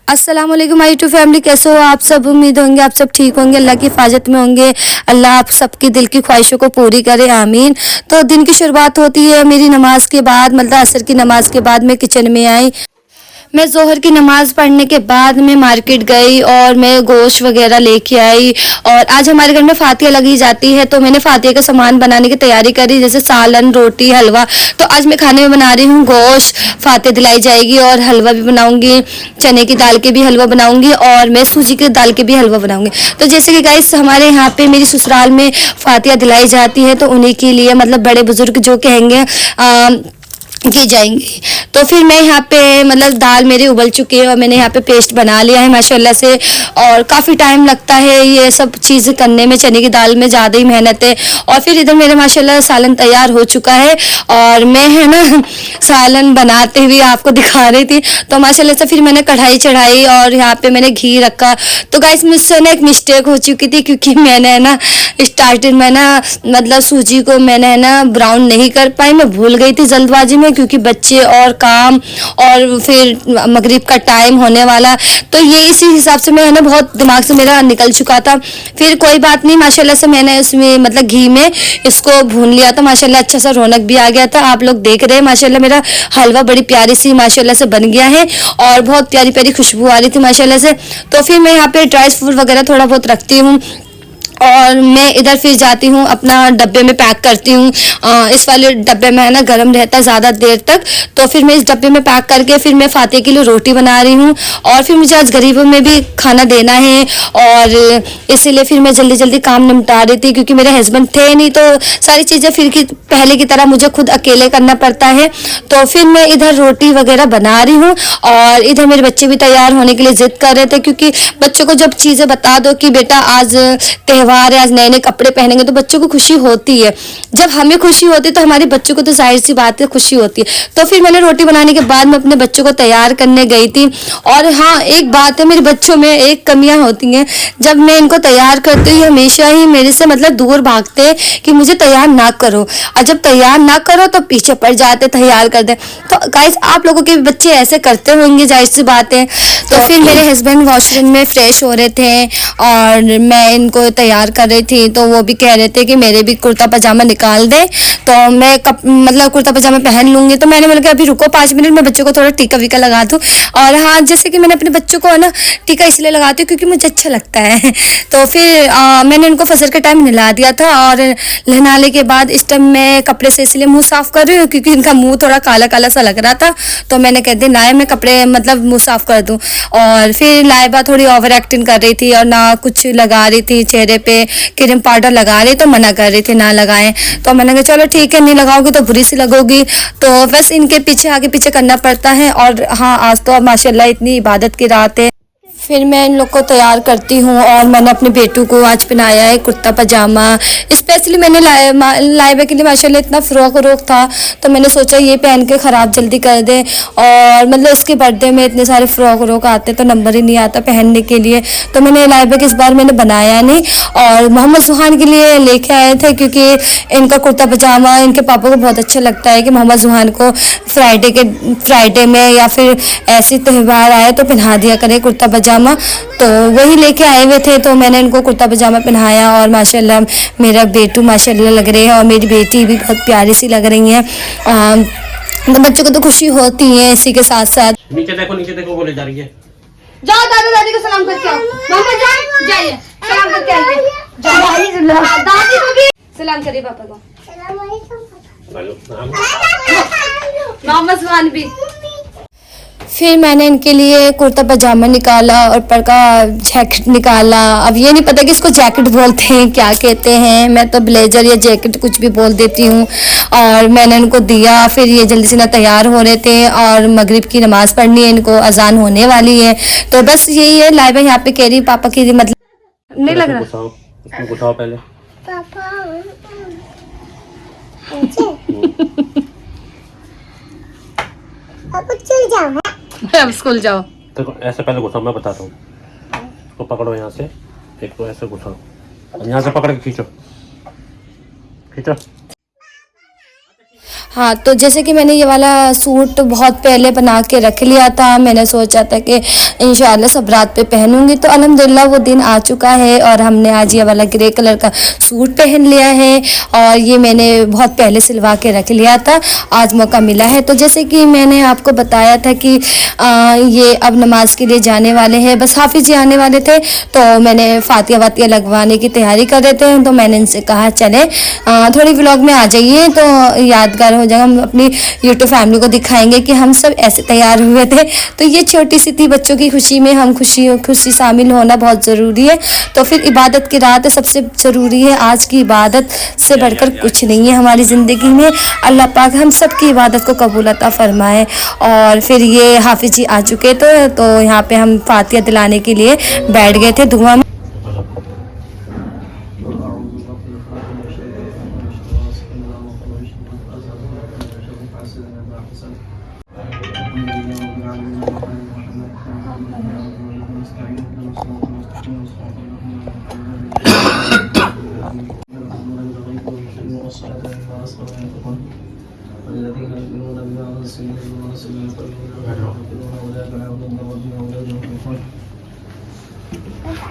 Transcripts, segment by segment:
अस्सलाम वालेकुम my YouTube family, कैसे हो आप सब। उम्मीद होंगे आप सब ठीक होंगे, अल्लाह की हिफाजत में होंगे। अल्लाह आप सबकी दिल की ख्वाहिशों को पूरी करे, आमीन। तो दिन की शुरुआत होती है मेरी नमाज के बाद, मतलब असर की नमाज के बाद मैं किचन में आई। मैं जोहर की नमाज पढ़ने के बाद मैं मार्केट गई और मैं गोश्त वगैरह लेके आई। और आज हमारे घर में फातिया लगी जाती है, तो मैंने फातिया का सामान बनाने की तैयारी करी, जैसे सालन, रोटी, हलवा। तो आज मैं खाने में बना रही हूँ गोश्त, फातिया दिलाई जाएगी और हलवा भी बनाऊंगी। चने की दाल के भी हलवा बनाऊंगी और मैं सूजी की दाल के भी हलवा बनाऊंगी। तो जैसे कि गाइस हमारे यहाँ पे मेरी ससुराल में फातिया दिलाई जाती है, तो उन्हीं के लिए मतलब बड़े बुजुर्ग जो कहेंगे की जाएंगी। तो फिर मैं यहाँ पे मतलब दाल मेरी उबल चुकी है और मैंने यहाँ पे पेस्ट बना लिया है माशाल्लाह से। और काफ़ी टाइम लगता है ये सब चीज़ करने में, चने की दाल में ज़्यादा ही मेहनत है। और फिर इधर मेरे माशाल्लाह सालन तैयार हो चुका है और मैं है ना सालन बनाते हुए आपको दिखा रही थी। तो माशाल्लाह से फिर मैंने कढ़ाई चढ़ाई और यहाँ पे मैंने घी रखा। तो गाइस मुझसे ना एक मिस्टेक हो चुकी थी, क्योंकि मैंने है ना स्टार्टिंग में ना मतलब सूजी को मैंने है ना ब्राउन नहीं कर पाई, मैं भूल गई थी जल्दबाजी में, क्योंकि बच्चे और काम और फिर मगरिब का टाइम होने वाला। तो ये इसी हिसाब से मैं है ना बहुत दिमाग से मेरा निकल चुका था। फिर कोई बात नहीं, माशाल्लाह से मैंने उसमें मतलब घी में इसको भून लिया, तो माशाल्लाह अच्छा सा रौनक भी आ गया था। आप लोग देख रहे हैं माशाल्लाह मेरा हलवा बड़ी प्यारी सी माशाल्लाह से बन गया है और बहुत प्यारी प्यारी खुशबू आ रही थी माशाल्लाह से। तो फिर मैं यहाँ पे ड्राई फ्रूट वगैरह थोड़ा बहुत रखती हूँ और मैं इधर फिर जाती हूँ अपना डब्बे में पैक करती हूँ। इस वाले डब्बे में है ना गर्म रहता है ज़्यादा देर तक। तो फिर मैं इस डब्बे में पैक करके फिर मैं फातिया के लिए रोटी बना रही हूँ और फिर मुझे आज गरीबों में भी खाना देना है और इसीलिए फिर मैं जल्दी जल्दी काम निपटा रही थी, क्योंकि मेरे हस्बैंड थे नहीं, तो सारी चीज़ें फिर की पहले की तरह मुझे खुद अकेले करना पड़ता है। तो फिर मैं इधर रोटी वगैरह बना रही हूँ और इधर मेरे बच्चे भी तैयार होने के लिए ज़िद कर रहे थे, क्योंकि बच्चों को जब चीज़ें बता दो कि बेटा आज त्योहार है, आज नए नए कपड़े पहनेंगे, तो बच्चों को खुशी होती है। जब हमें खुशी होती है तो हमारे बच्चों को तो जाहिर सी बात है खुशी होती है। तो फिर मैंने रोटी बनाने के बाद मैं अपने बच्चों को तैयार करने गई थी। और हाँ, एक बात है, मेरे बच्चों में एक कमियां होती हैं, जब मैं इनको तैयार करती हूँ हमेशा ही मेरे से मतलब दूर भागते हैं कि मुझे तैयार ना करो, और जब तैयार ना करो तो पीछे पड़ जाते तैयार कर दे। तो गाइस आप लोगों के बच्चे ऐसे करते होंगे, जाहिर सी बात है। तो फिर मेरे हस्बैंड वॉशरूम में फ्रेश हो रहे थे और मैं इनको तैयार कर रही थी, तो वो भी कह रहे थे कि मेरे भी कुर्ता पजामा निकाल दे, तो मैं मतलब कुर्ता पजामा पहन लूंगी। तो मैंने बोला कि अभी रुको 5 मिनट, मैं बच्चों को थोड़ा टीका वीका लगा दूँ। और हाँ, जैसे कि मैंने अपने बच्चों को है ना टीका इसलिए लगाती हूँ क्योंकि मुझे अच्छा लगता है। तो फिर मैंने इनको फजर के टाइम नहला दिया था और नहलाने के बाद इस टाइम मैं कपड़े से इसलिए मुँह साफ़ कर रही हूँ क्योंकि इनका मुँह थोड़ा काला काला सा लग रहा था। तो मैंने कह दिया लाए मैं कपड़े मतलब मुँह साफ़ कर दूँ। और फिर लाइबा थोड़ी ओवर एक्टिंग कर रही थी और ना कुछ लगा रही थी चेहरे पे, क्रीम पाउडर लगा रही, तो मना कर रही थी ना लगाएं। तो मैंने कहा चलो ठीक है, नहीं लगाओगी तो बुरी सी लगोगी। तो बस इनके पीछे आगे पीछे करना पड़ता है। और हाँ, आज तो माशाल्लाह इतनी इबादत की रात है। फिर मैं इन लोग को तैयार करती हूँ और मैंने अपने बेटू को आज पहनाया है कुर्ता पजामा। स्पेशली मैंने लाइबा के लिए माशाल्लाह इतना फ्रॉक व्रॉक था, तो मैंने सोचा ये पहन के ख़राब जल्दी कर दे। और मतलब इसके बर्थडे में इतने सारे फ्रॉक व्रॉक आते तो नंबर ही नहीं आता पहनने के लिए। तो मैंने लाइबा के इस बार मैंने बनाया नहीं और मोहम्मद सुहान के लिए लेके आए थे, क्योंकि इनका कुर्ता पजामा इनके पापा को बहुत अच्छा लगता है कि मोहम्मद सुहान को फ्राइडे में या फिर ऐसे त्यौहार आए तो पहना दिया करें कुर्ता पजामा। तो वही लेके आए हुए थे, तो मैंने इनको कुर्ता पजामा पहनाया और माशाल्लाह मेरा बेटू माशाल्लाह लग रहे हैं और मेरी बेटी भी बहुत प्यारी सी लग रही हैं। तो बच्चों को तो खुशी होती है इसी के साथ साथ। नीचे देखो बोले जा रही है। जाओ दादा दादी को सलाम करके आओ। मामा जाइए सलाम करके आइए। दादी को भी सलाम करिए पापा को। मोहम्मद सुहान भी। फिर मैंने इनके लिए कुर्ता पजामा निकाला और ऊपर का जैकेट निकाला। अब ये नहीं पता कि इसको जैकेट बोलते हैं क्या कहते हैं, मैं तो ब्लेजर या जैकेट कुछ भी बोल देती हूँ। और मैंने इनको दिया, फिर ये जल्दी से ना तैयार हो रहे थे और मगरिब की नमाज़ पढ़नी है, इनको अजान होने वाली है। तो बस यही है। लाइबा यहाँ पे कह रही पापा की मतलब नहीं लग रहा। गुस्साओ पहले चल जाओ, अब स्कूल जाओ। तो ऐसे पहले घुसाओ, मैं बताता हूँ। इसको पकड़ो यहाँ से, एक तो ऐसे घुसाओ, यहाँ से पकड़ के खींचो खींचो। हाँ, तो जैसे कि मैंने ये वाला सूट बहुत पहले बना के रख लिया था, मैंने सोचा था कि इंशाल्लाह सब रात पे पहनूंगी, तो अल्हम्दुलिल्लाह वो दिन आ चुका है और हमने आज ये वाला ग्रे कलर का सूट पहन लिया है। और ये मैंने बहुत पहले सिलवा के रख लिया था, आज मौका मिला है। तो जैसे कि मैंने आपको बताया था कि ये अब नमाज के लिए जाने वाले हैं, बस हाफिज़ जी आने वाले थे, तो मैंने फातिया वातिया लगवाने की तैयारी कर रहे थे, तो मैंने इनसे कहा चले थोड़ी व्लॉग में आ जाइए, तो यादगार हो जाएगा, हम अपनी यूट्यूब फैमिली को दिखाएंगे कि हम सब ऐसे तैयार हुए थे। तो ये छोटी सी थी, बच्चों की खुशी में हम खुशी शामिल होना बहुत ज़रूरी है। तो फिर इबादत की रात है, सबसे ज़रूरी है, आज की इबादत से बढ़कर कुछ नहीं है हमारी ज़िंदगी में। अल्लाह पाक हम सब की इबादत को कबूल अता फरमाए। और फिर ये हाफिज़ जी आ चुके थे, तो यहाँ पे हम फातिया दिलाने के लिए बैठ गए थे दुआ में।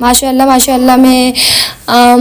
माशाल्लाह माशाल्लाह, मैं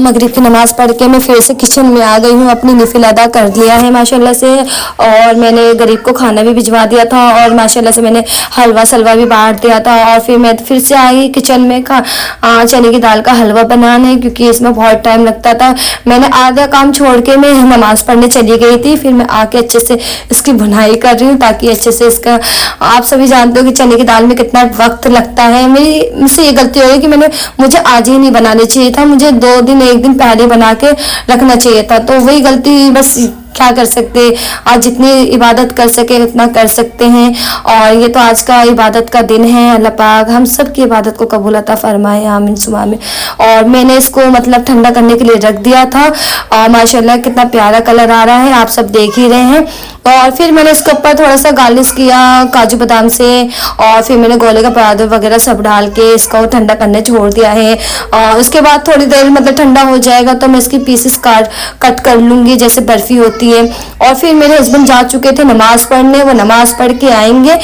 मगरिब की नमाज़ पढ़ के मैं फिर से किचन में आ गई हूँ, अपनी नफिल अदा कर लिया है माशाल्लाह से। और मैंने गरीब को खाना भी भिजवा दिया था और माशाल्लाह से मैंने हलवा सलवा भी बांट दिया था। और फिर मैं फिर से आई किचन में चने की दाल का हलवा बनाने, क्योंकि इसमें बहुत टाइम लगता था। मैंने आधा काम छोड़ के मैं नमाज़ पढ़ने चली गई थी, फिर मैं आके अच्छे से इसकी भुनाई कर रही हूँ ताकि अच्छे से इसका, आप सभी जानते हो कि चने की दाल में कितना वक्त लगता है। मुझसे ये गलती हो गई कि मुझे आज ही नहीं बनाने चाहिए था, मुझे 2 दिन 1 दिन पहले बना के रखना चाहिए था। तो वही गलती, बस क्या कर सकते, आज जितनी इबादत कर सके उतना कर सकते हैं। और ये तो आज का इबादत का दिन है, अल्लाह पाक हम सब की इबादत को कबूल अता फरमाए, आमीन सुमा आमीन। और मैंने इसको मतलब ठंडा करने के लिए रख दिया था और माशाल्लाह कितना प्यारा कलर आ रहा है, आप सब देख ही रहे हैं। और फिर मैंने इसके ऊपर थोड़ा सा गार्निश किया काजू बादाम से, और फिर मैंने गोले का पाउडर वगैरह सब डाल के इसको ठंडा करने छोड़ दिया है। और उसके बाद थोड़ी देर मतलब ठंडा हो जाएगा तो मैं इसकी पीसेस कट कर लूँगी जैसे बर्फ़ी होती है। और फिर मेरे हस्बैंड जा चुके थे नमाज पढ़ने, वो नमाज पढ़ के आएंगे,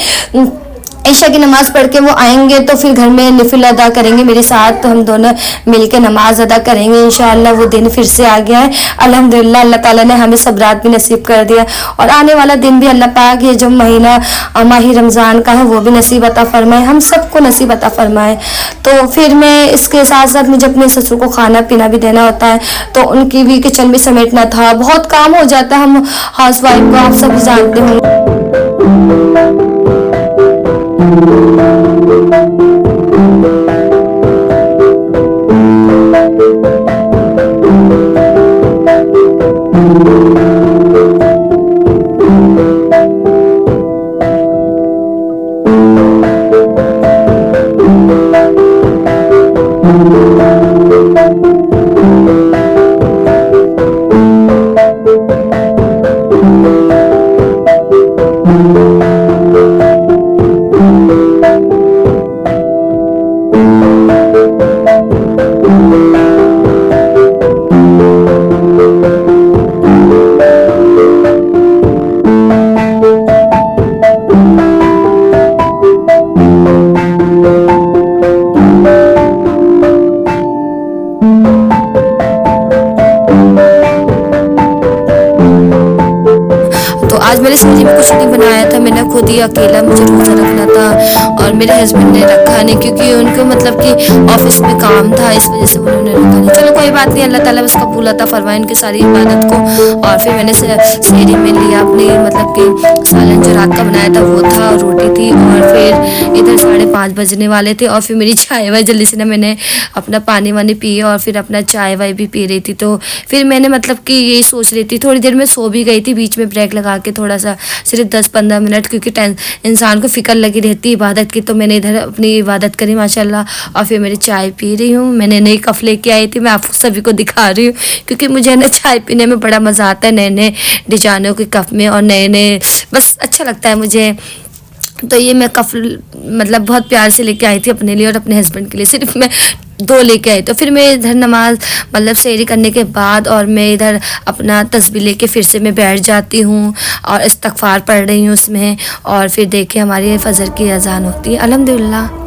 ईशा की नमाज़ पढ़ के वो आएंगे, तो फिर घर में नफिल अदा करेंगे मेरे साथ, तो हम दोनों मिलके नमाज अदा करेंगे इंशाअल्लाह। वो दिन फिर से आ गया है अल्हम्दुलिल्लाह, अल्लाह ताला ने हमें सब रात भी नसीब कर दिया। और आने वाला दिन भी अल्लाह पाक ये जो महीना माही रमज़ान का है वो भी नसीब अता फरमाए, हम सबको नसीब अता फरमाए। तो फिर मैं इसके साथ साथ मुझे अपने ससुर को खाना पीना भी देना होता है, तो उनकी भी किचन भी समेटना था, बहुत काम हो जाता है। हम हाउस वाइफ को आप सभी जानते होंगे। मैंने सब्जी में कुछ नहीं बनाया था, मैंने खुद ही अकेला, मुझे रोज़ा रखना था और मेरे हस्बैंड ने रखा नहीं क्योंकि उनको मतलब कि ऑफिस में काम था, इस वजह से उन्होंने रखा नहीं। चलो कोई बात नहीं, अल्लाह ताला बस कबूल अता फरमाए इनकी सारी इबादत को। और फिर मैंने सेहरी में लिया अपनी मतलब कि सालन जो रात का बनाया था वो था, रोटी थी। और फिर इधर 5:30 बजने वाले थे और फिर मेरी चाय वाय जल्दी से ना मैंने अपना पानी वानी पिए और फिर अपना चाय वाय भी पी रही थी। तो फिर मैंने मतलब कि यही सोच रही थी, थोड़ी देर में सो भी गई थी, बीच में ब्रेक लगा के थोड़ा सा सिर्फ 10-15 मिनट, क्योंकि इंसान को फिक्र लगी रहती है इबादत की। तो मैंने इधर अपनी इबादत करी माशाल्लाह और फिर मेरी चाय पी रही हूँ। मैंने नई कप लेके आई थी, मैं आप सभी को दिखा रही हूँ क्योंकि मुझे ना चाय पीने में बड़ा मज़ा आता है, नए नए डिजाइनों के कप में और नए नए, बस अच्छा लगता है मुझे। तो ये मैं कफ मतलब बहुत प्यार से लेके आई थी अपने लिए और अपने हस्बैंड के लिए, सिर्फ मैं 2 लेके आई। तो फिर मैं इधर नमाज मतलब सेहरी करने के बाद और मैं इधर अपना तस्बीह लेके फिर से मैं बैठ जाती हूँ और इस्तगफार पढ़ रही हूँ उसमें। और फिर देखिए हमारी फजर की अजान होती है, अल्हम्दुलिल्लाह।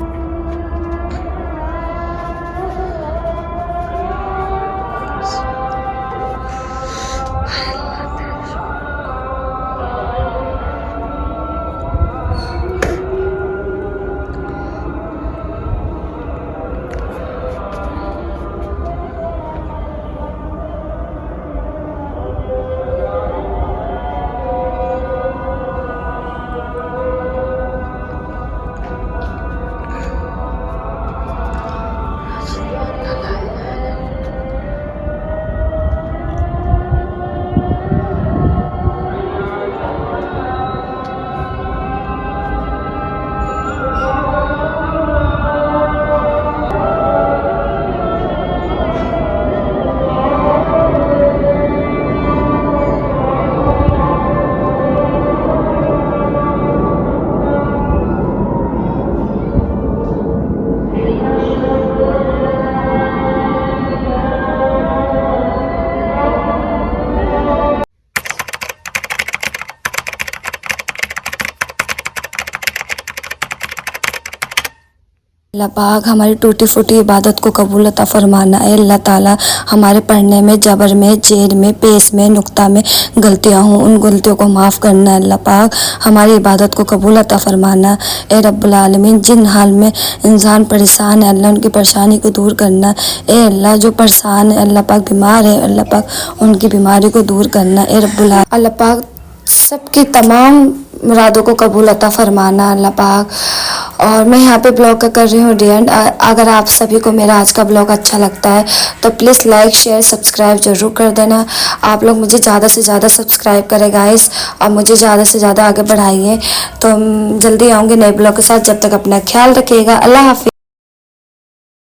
अल्लाह पाक हमारी टूटी फूटी इबादत को कबूल अता फरमाना है। अल्लाह ताला हमारे पढ़ने में, जबर में, जेर में, पेश में, नुक्ता में गलतियाँ हों, उन गलतियों को माफ़ करना है। अल्लाह पाक हमारी इबादत को कबूल अता फरमाना। ए रब्बुल आलमीन, जिन हाल में इंसान परेशान है अल्लाह उनकी परेशानी को दूर करना। ए अल्लाह जो परेशान है अल्लाह पाक, बीमार है अल्लाह पाक उनकी बीमारी को दूर करना। ए रब्बुल अल्लाह पाक सबकी तमाम मुरादों को कबूल अता फरमाना अल्लाह पाक। और मैं यहाँ पे ब्लॉग का कर रही हूँ एंड। अगर आप सभी को मेरा आज का ब्लॉग अच्छा लगता है तो प्लीज़ लाइक शेयर सब्सक्राइब ज़रूर कर देना। आप लोग मुझे ज़्यादा से ज़्यादा सब्सक्राइब करें गाइस और मुझे ज़्यादा से ज़्यादा आगे बढ़ाइए। तो जल्दी आऊँगी नए ब्लॉग के साथ, जब तक अपना ख्याल रखिएगा। अल्लाह हाफिज़।